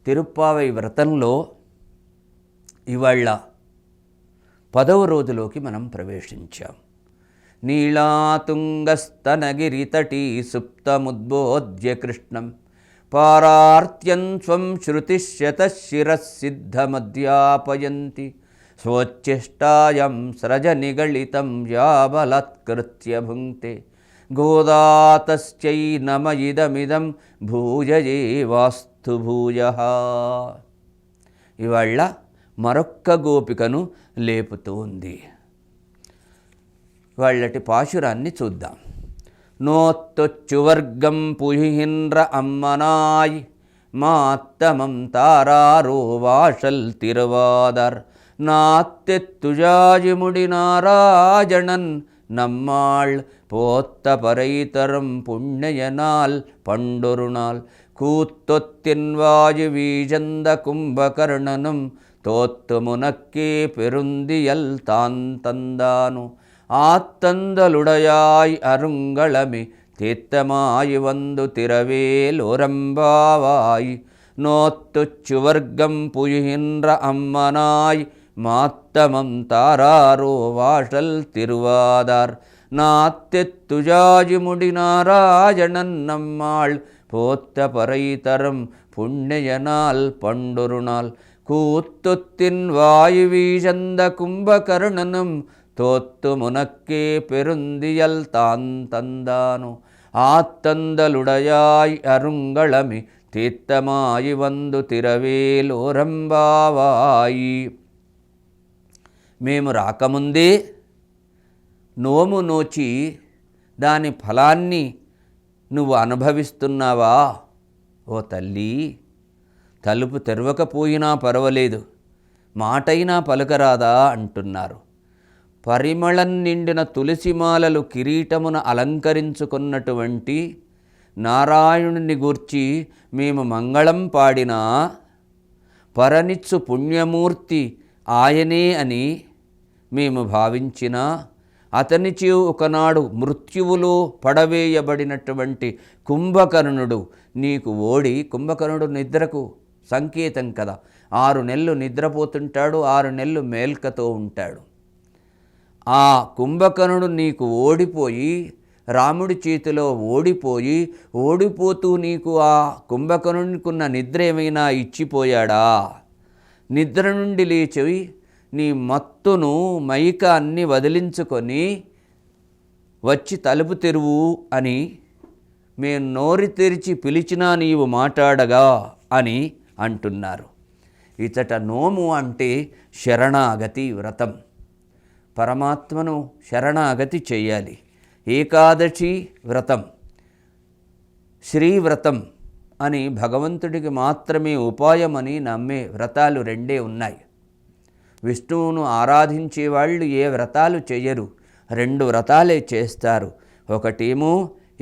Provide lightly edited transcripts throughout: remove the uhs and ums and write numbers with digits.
తిరుప్పావై వ్రతంలో ఇవాళ 10వ రోజులోకి మనం ప్రవేశించాం. నీళాతుంగస్తనగిరితటీ సుప్తముద్బోధ్య కృష్ణం పారార్త్యం స్వం శృతిశతశిరసిద్ధమధ్యాపయంతి స్వోచ్ఛిష్టాయం స్రజనిగళితం యాబలత్కృత్య భుంక్తే గోదాతస్యై నమ ఇదమిదం భూయయే వాస్తు భూయః. ఇవాళ మరొక్క గోపికను లేపుతోంది. వాళ్ళటి పాశురాన్ని చూద్దాం. నోత్తొచ్చువర్గం పుహింద్ర అమ్మనాయ్ మాత్తమం తారారో వాషల్ తిరువాదర్ నాత్తెత్తుజాజిముడి నారాజణన్ நம்மாள் போத்த பரைத்தரம் புண்ணியனால் பண்டொருநாள் கூத்தொத்தின் வாயு வீஜந்த கும்பகர்ணனும் தோத்து முனக்கே பெருந்தியல் தான் தந்தானு ஆத்தந்தலுடையாய் அருங்களமி தீர்த்தமாய் வந்து திரவேல் ஒரம்பாவாய் நோத்துச்சுவர்க்கம் புயுகின்ற அம்மனாய் மாத்தமம் தாராரோ வாஷல் திருவாதார் நாத்தெத்துஜாஜிமுடி நாராயணன் நம்மாள் போத்த பரைத்தரம் புண்ணியனால் பண்டொருநாள் கூத்துத்தின் வாயு வீசந்த கும்பகர்ணனும் தோத்து முனக்கே பெருந்தியல் தான் தந்தானு ஆத்தந்தலுடையாய் அருங்களமி தீர்த்தமாய் வந்து திரவேல் ఓరంబావాయి. మేము రాకముందే నోము నోచి దాని ఫలాన్ని నువ్వు అనుభవిస్తున్నావా ఓ తల్లి? తలుపు తెరవకపోయినా పర్వాలేదు, మాటైనా పలకరాదా అంటున్నారు. పరిమళం నిండిన తులసిమాలలు కిరీటమున అలంకరించుకున్నటువంటి నారాయణుని గూర్చి మేము మంగళం పాడినా పరనిచ్చు పుణ్యమూర్తి ఆయనే అని మేము భావించినా అతనిచే ఒకనాడు మృత్యువులో పడవేయబడినటువంటి కుంభకర్ణుడు నీకు ఓడి, కుంభకర్ణుడు నిద్రకు సంకేతం కదా, 6 నెలలు నిద్రపోతుంటాడు, 6 నెలలు మేల్కతో ఉంటాడు. ఆ కుంభకర్ణుడు నీకు ఓడిపోయి రాముడి చేతిలో ఓడిపోతూ నీకు ఆ కుంభకర్ణునికున్న నిద్ర ఏమైనా ఇచ్చిపోయాడా? నిద్ర నుండి లేచి నీ మత్తును మైకాన్ని వదిలించుకొని వచ్చి తలుపు తెరువు అని మేము నోరు తెరిచి పిలిచినా నీవు మాట్లాడగా అని అంటున్నారు. ఇతట నోము అంటే శరణాగతి వ్రతం. పరమాత్మను శరణాగతి చేయాలి. ఏకాదశి వ్రతం, శ్రీవ్రతం అని భగవంతుడికి మాత్రమే ఉపాయమని నమ్మే వ్రతాలు 2 ఉన్నాయి. విష్ణువును ఆరాధించే వాళ్ళు ఏ వ్రతాలు చేయరు, 2 వ్రతాలే చేస్తారు. ఒకటేమో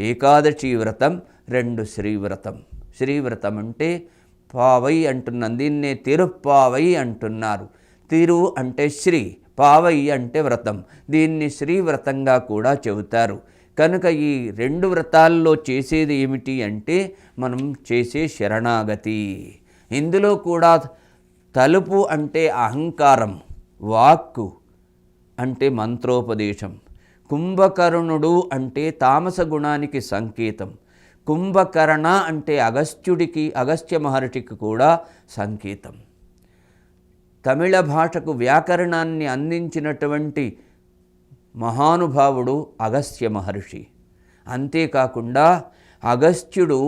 ఏకాదశి వ్రతం, 2 శ్రీవ్రతం. శ్రీవ్రతం అంటే పావై అంటున్నాం, దీన్నే తిరుప్పావై అంటున్నారు. తిరు అంటే శ్రీ, పావై అంటే వ్రతం, దీన్ని శ్రీవ్రతంగా కూడా చెబుతారు. కనుక ఈ 2 వ్రతాల్లో చేసేది ఏమిటి అంటే మనం చేసే శరణాగతి. ఇందులో కూడా తలుపు అంటే అహంకారం, వాక్కు అంటే మంత్రోపదేశం, కుంభకర్ణుడు అంటే తామస గుణానికి సంకేతం, కుంభకర్ణ అంటే అగస్త్య మహర్షికి కూడా సంకేతం. తమిళ భాషకు వ్యాకరణాన్ని అందించినటువంటి మహానుభావుడు అగస్త్య మహర్షి. అంతేకాకుండా అగస్త్యుడు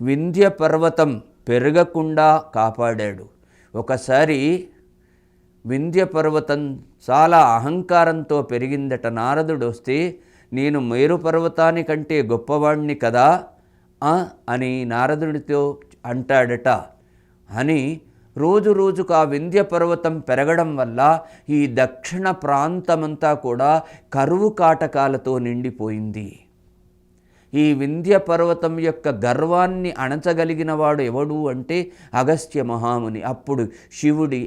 వింధ్య పర్వతం పెరగకుండా కాపాడాడు. ఒకసారి వింధ్య పర్వతం చాలా అహంకారంతో పెరిగిందట. నారదుడు వస్తే నేను మేరు పర్వతానికంటే గొప్పవాణ్ణి కదా అని నారదుడితో అంటాడట. అని రోజు రోజుకు ఆ వింధ్య పర్వతం పెరగడం వల్ల ఈ దక్షిణ ప్రాంతమంతా కూడా కరువు కాటకాలతో నిండిపోయింది. ఈ వింధ్య పర్వతం యొక్క గర్వాన్ని అణచగలిగిన వాడు ఎవడు అంటే అగస్త్య మహాముని. అప్పుడు శివుడి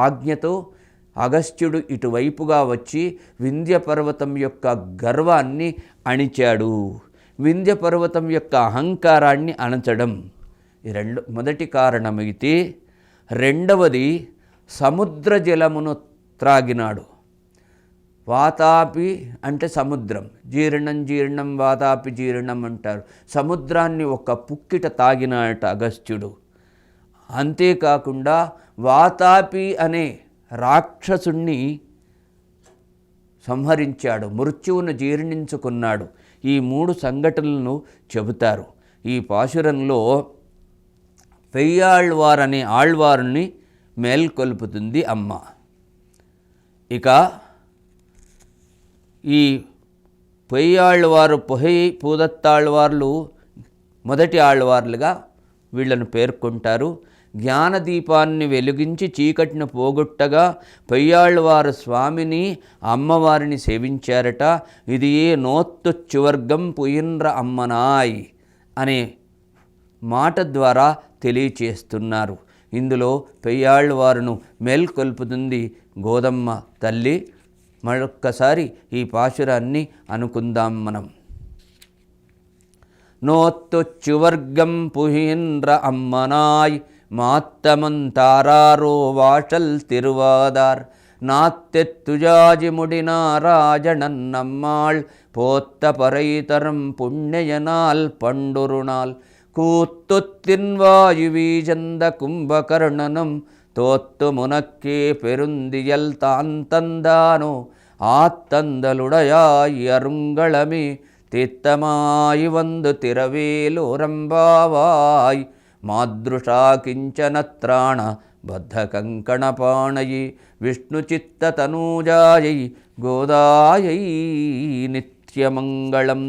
ఆజ్ఞతో అగస్త్యుడు ఇటువైపుగా వచ్చి వింధ్య పర్వతం యొక్క గర్వాన్ని అణిచాడు. వింధ్య పర్వతం యొక్క అహంకారాన్ని అణచడం మొదటి కారణమైతే, రెండవది సముద్ర జలమును త్రాగినాడు. వాతాపి అంటే సముద్రం, జీర్ణం వాతాపి జీర్ణం అంటారు. సముద్రాన్ని ఒక పుక్కిట తాగినాడట అగస్త్యుడు. అంతేకాకుండా వాతాపి అనే రాక్షసుణ్ణి సంహరించాడు, మృత్యువును జీర్ణించుకున్నాడు. ఈ 3 సంఘటనలను చెబుతారు. ఈ పాశురంలో పెయ్యాళ్వార్ అనే ఆళ్వారుని మేల్కొల్పుతుంది అమ్మ. ఇక ఈ పెయ్యాళ్వారు పూదత్తాళ్వార్లు మొదటి ఆళ్వార్లుగా వీళ్ళను పేర్కొంటారు. జ్ఞానదీపాన్ని వెలిగించి చీకటిని పోగొట్టగా పెయ్యాళ్వారు స్వామిని అమ్మవారిని సేవించారట. ఇది ఏ నోత్తొచ్చువర్గం పుయిన్ర అమ్మనాయ్ అనే మాట ద్వారా తెలియచేస్తున్నారు. ఇందులో పెయ్యాళ్వారును మేల్కొల్పుతుంది గోదమ్మ తల్లి. మరొక్కసారి ఈ పాశురాన్ని అనుకుందాం మనం. నోత్తొచ్చువర్గం పుయిన్ర అమ్మనాయ్ மாத்தமந்தாரோ வாஷல் திருவாதார் நாத்தெத்துஜாஜி முடினாராஜணன் நம்மாள் போத்த பறை தரும் புண்ணியனால் பண்டுருநாள் கூத்துத்தின் வாயு வீஜந்த கும்பகர்ணனும் தோத்து முனக்கே பெருந்தியல் தான் தந்தானோ ஆத்தந்தலுடையாய் அருங்களமே தித்தமாய் வந்து திரவேலோரம்பாவாய் మాదృశా కించనత్రాణ బద్ధకంకణపాణయై విష్ణుచిత్తతనూజాయై గోదాయై నిత్యమంగళం.